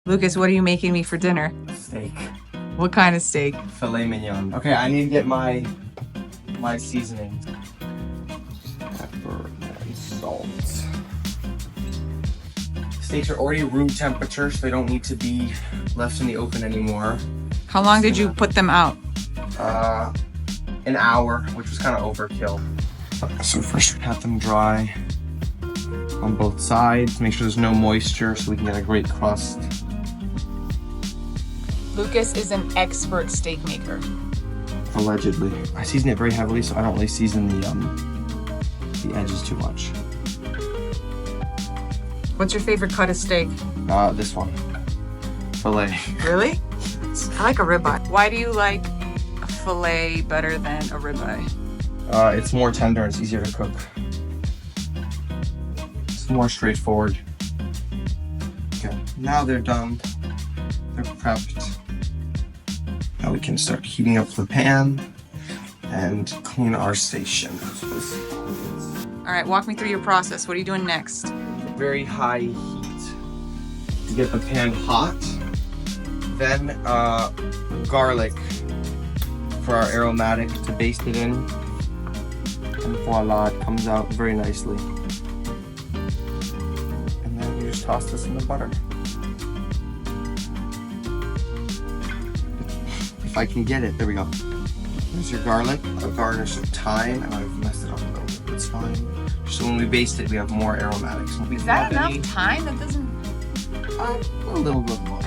Lucas, what are you making me for dinner? Steak. What kind of steak? Filet mignon. Okay, I need to get my seasoning. Pepper and salt. Steaks are already room temperature, so they don't need to be left in the open anymore. How long did you put them out? An hour, which was kind of overkill. So first we have them dry on both sides. Make sure there's no moisture so we can get a great crust. Lucas is an expert steak maker. Allegedly. I season it very heavily, so I don't really season the edges too much. What's your favorite cut of steak? This one. Filet. Really? I like a ribeye. Why do you like a filet better than a ribeye? It's more tender and it's easier to cook. It's more straightforward. Okay, now they're done. They're prepped. Now we can start heating up the pan and clean our station. All right, walk me through your process. What are you doing next? Very high heat to get the pan hot. Then garlic for our aromatic to baste it in. And voila, it comes out very nicely. And then you just toss this in the butter. If I can get it, there we go. There's your garlic, a garnish of thyme, and I've messed it up a little bit. It's fine. So when we baste it, we have more aromatics. Is that enough time? That doesn't... A little bit more.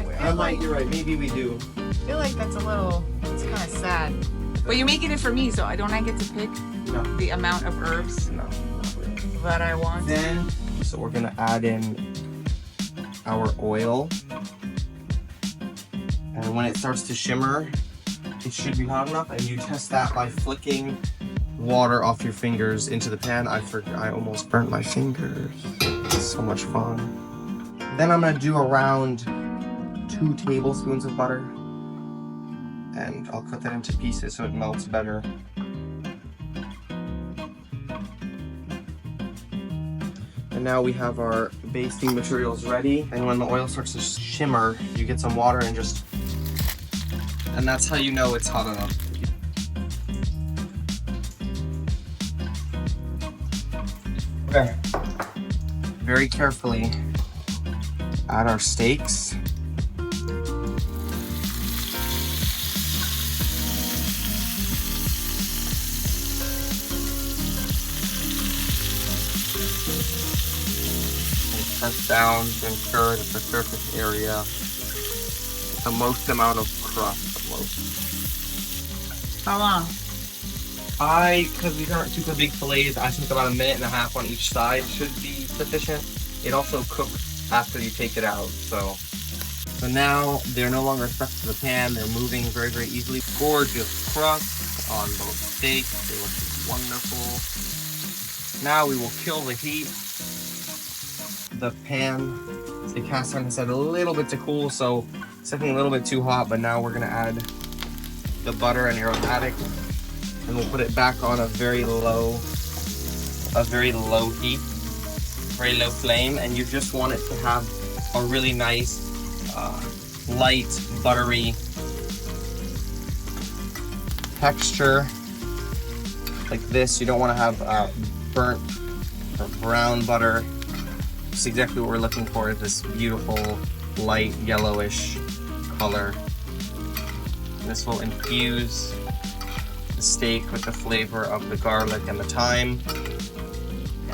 You're right, maybe we do. I feel like that's a little... It's kind of sad. But you're making it for me, so don't I get to pick the amount of herbs that I want? Then, so we're gonna add in our oil. And when it starts to shimmer, it should be hot enough, and you test that by flicking water off your fingers into the pan. I almost burnt my fingers. It's so much fun. Then I'm gonna do around 2 tablespoons of butter, and I'll cut that into pieces so it melts better. And now we have our basting materials ready, and when the oil starts to shimmer, you get some water and just... And that's how you know it's hot enough. Okay. Very carefully add our steaks. And press down to ensure that the surface area gets the most amount of crust. How long? Because these aren't super big fillets, I think about 1.5 minutes on each side should be sufficient. It also cooks after you take it out, so now they're no longer stuck to the pan. They're moving very, very easily. Gorgeous crust on both steaks. They look wonderful. Now we will kill the heat. The pan, the cast iron has had a little bit to cool, so it's looking a little bit too hot, but now we're gonna add the butter and aromatic, and we'll put it back on a very low heat, very low flame, and you just want it to have a really nice, light, buttery texture, like this. You don't want to have burnt or brown butter. It's exactly what we're looking for, is this beautiful, light, yellowish color. This will infuse the steak with the flavor of the garlic and the thyme,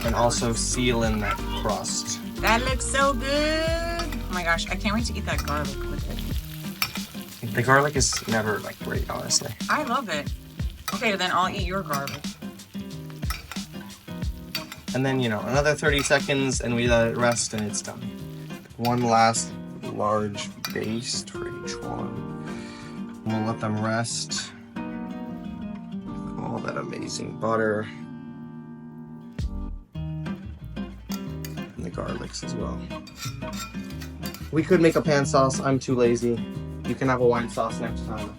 and also seal in that crust. That looks so good! Oh my gosh, I can't wait to eat that garlic with it. The garlic is never like great, honestly. I love it. Okay, then I'll eat your garlic. And then, another 30 seconds and we let it rest and it's done. One last large baste for each one. We'll let them rest. All that amazing butter. And the garlics as well. We could make a pan sauce. I'm too lazy. You can have a wine sauce next time.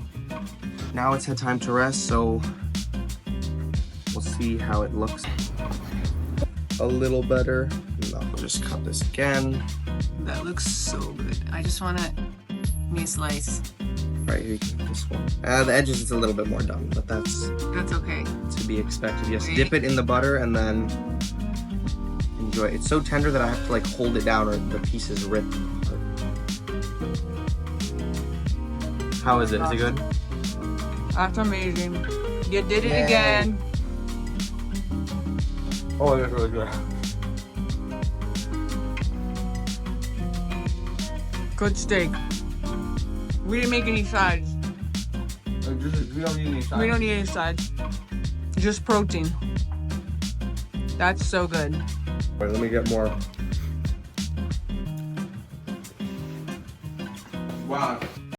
Now it's had time to rest, so we'll see how it looks. A little better. enough. We'll just cut this again. That looks so good. I just want to me a slice. Right here, you can have this one. The edges is a little bit more done, but that's okay. To be expected. Yes, dip it in the butter and then enjoy it. It's so tender that I have to like hold it down or the pieces rip apart. How is it? Is it good? That's amazing. You did it again. Oh, it's really good. Good steak. We didn't make any sides. We don't need any sides. We don't need any sides. Just protein. That's so good. Wait, let me get more. Wow.